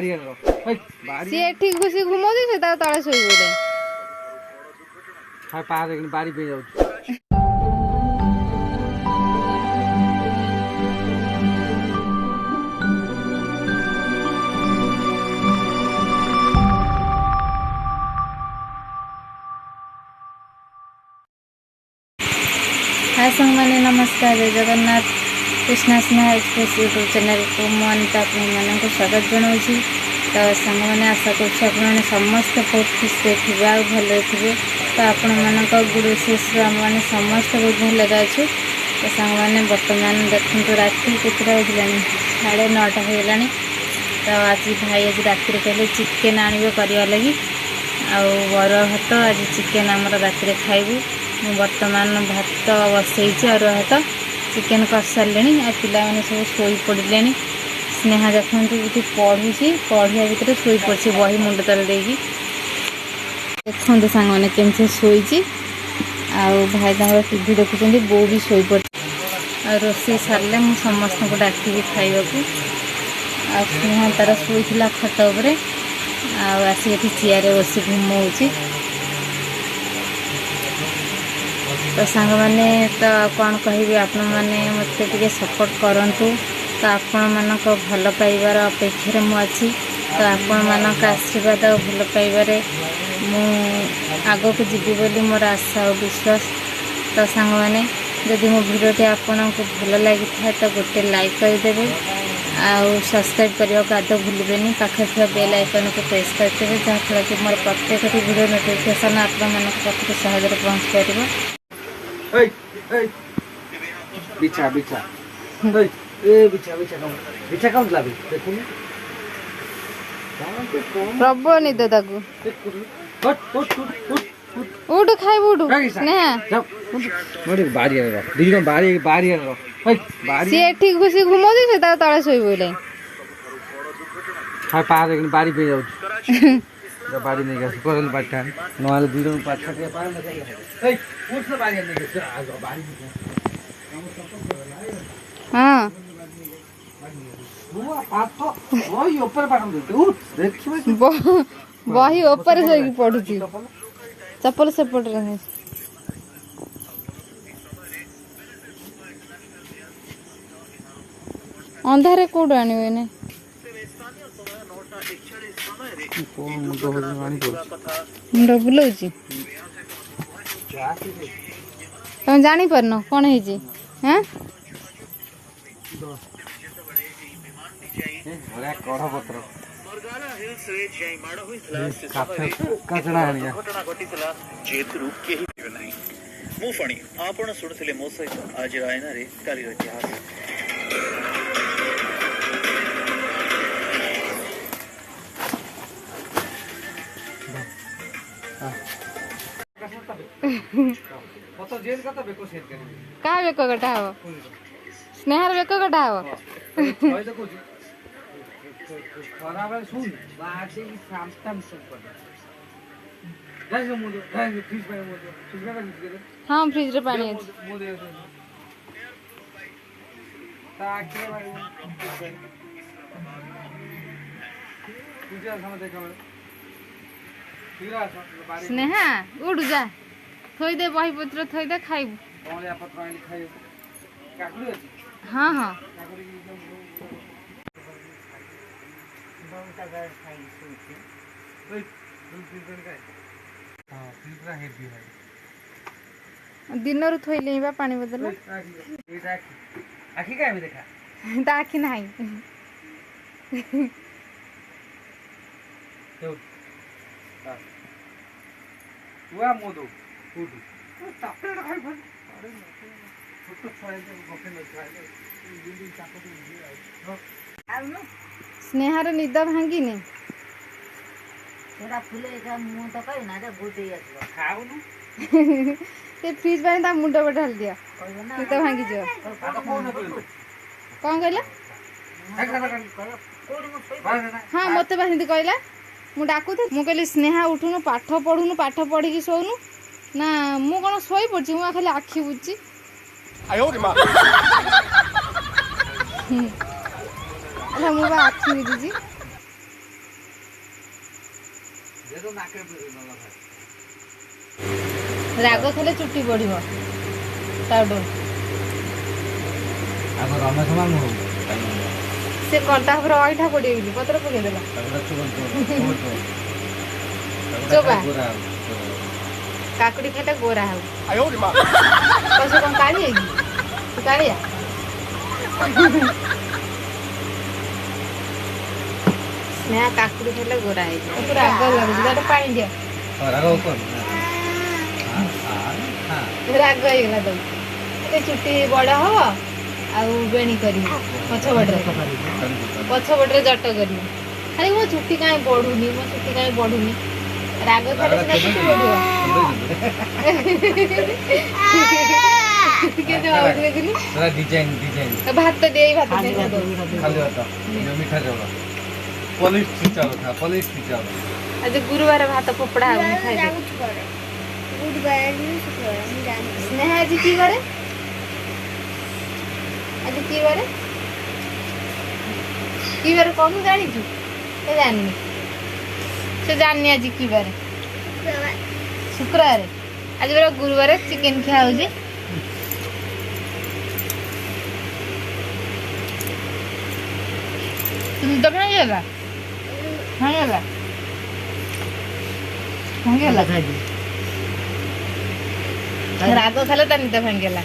सी एठी घुसी घुमौती से ता तळे सोई बोले हाय पार बारी पे जाऊ हाय संग माने नमस्कार जय Jagannath Krishna Sneha express YouTube channel को मुझे आपको स्वागत जनावि तो सांग मैंने आशा कर समस्त बहुत खुश थे आ भले थे तो आपण मान गुड विशेष मैंने समस्त बहुत भल अच्छे तो सांग मैंने बर्तमान देखते राति केतटा बजला 9:30 होगा तो आज भाई आज राति कहले चिकेन आणवे करवा लगी आर भात आज चिकेन आमर राति खाइबू मु बर्तमान भात बसई अरुआ भात चिकेन कर सारे आ पिला मैंने सब शोई पड़े स्नेहा देखते ये पढ़ुची पढ़िया भितर शोई पड़ी बही मुंड तले देखते सांग मैंने केमती शोची भाई टीवी देखुं बो भी शोई पड़ रोसे सारे मुझे समस्त को डाकी खाइबा स्नेहा तार शोला खट उपरे आसिक चेयर बसी घुमाऊँगी तो सांग मैंने तो कौन कहि आपण मैंने मत सपोर्ट करूँ तो आपण मान भल पाइबार अपेक्षा मुझे तो आपण मान आशीर्वाद और भल पाइबार आग को जीवी बोली मोर आशा और विश्वास तो सांग मैंने जदि मो भिडियोटी आपन को भल लगी था तो गोटे लाइक करदे आउ सब्सक्राइब करने को आदौ भूलें पाखे थी बेल आइकन को प्रेस करते जहाँफल कि मोर प्रत्येक भिडियो नोटिफिकेशन आपण मान पाखे सहज पहुँच पार बिछा बिछा ए बिछा बिछा बिछा कौन लाभी देखुनी प्रबल निद ताकू उठ खाइब उठ स्नेहा बारी दीदी बारी बारी सी एठी घुसी घुमौती से ता तळे सोई बोले हाय पार बारी पे जाऊ बारी नहीं गया कोरल बाटा नवाल वीडियो में पाछा के पार में ए उठ से बारी नहीं गया बारी हां बुआ पात तो वही ऊपर बाटम दे उठ देखिबे वही ऊपर से पड़ुची चप्पल से पड़ रहे अंधारे कोड आनिवे ने मुंड बुलाऊँ तुम जानी पारन कौन है हाँ आपण शुणुले मो सहित आज आईना रे काली इतिहास क्या बेक कटा हम स्नेहार बेक कटा हम हाँ फ्रिज रे पानी स्नेहा उठ जा थोई दे बही पत्र थोई दे खाइबू हाँ हाँ दिन रु थोइले बा पानी बदल आखी का देखा ता आखि नाही हुआ मोदो फूड तापरे खाइ भन अरे छोटो छाय के गोफे न छाय बिल्डिंग चाको तो आउनु स्नेहार निद भांगिनी एरा फुले का मुंह तो कई ना रे बुद्धि आछो खाउनु ते फ्रिज पानी ता मुंड पर ढाल दिया निद भांगी जो कौन कहला हाँ मत बा हिंदी कहला मु डाकू थे मु कहली स्नेहा उठुनु पाठ पढुनु पाठ पढ़ी की सोनु ना मु कोन सोई पड़ची मु खाली आखी बुझी आयो रे मां अला मु बा आखी बुझी ये तो नाके नला भाई राग खाले चुट्टी बढ़िबो ताडो आगो रमेश मान हो से कंटा पर आइठा पड़ेबी पत्र पके देला चोबा काकुड़ी खाते गोरा हो कैसे कौन काली है तू कालिया स्नेहा काकुड़ी खाते गोरा है तू राग लगुच तो पानी दिया राग ऊपर राग होइगला तो ए चुट्टी बड़ हो आउ बेणी करी पछबटरे जट करी खाली मो चुट्टी काई बढ़ुनी राग खाले सिना चुट्टी बढ़िबो केते आउले दिली सारा डिजाइन भात दे भात दे खाली होता ये मीठा चावल पॉलिश चावल था पॉलिश चावल आज गुरुवार भात पोपड़ा हम खाइ दे स्नेहा जी की करे आज की बारे कौन जानी तू से जाननी आज की बारे शुक्रवार आज बड़ा गुरुवार चिकन खिया हो तुम तो भांगेला राग खाले तो नहीं तो भांगेला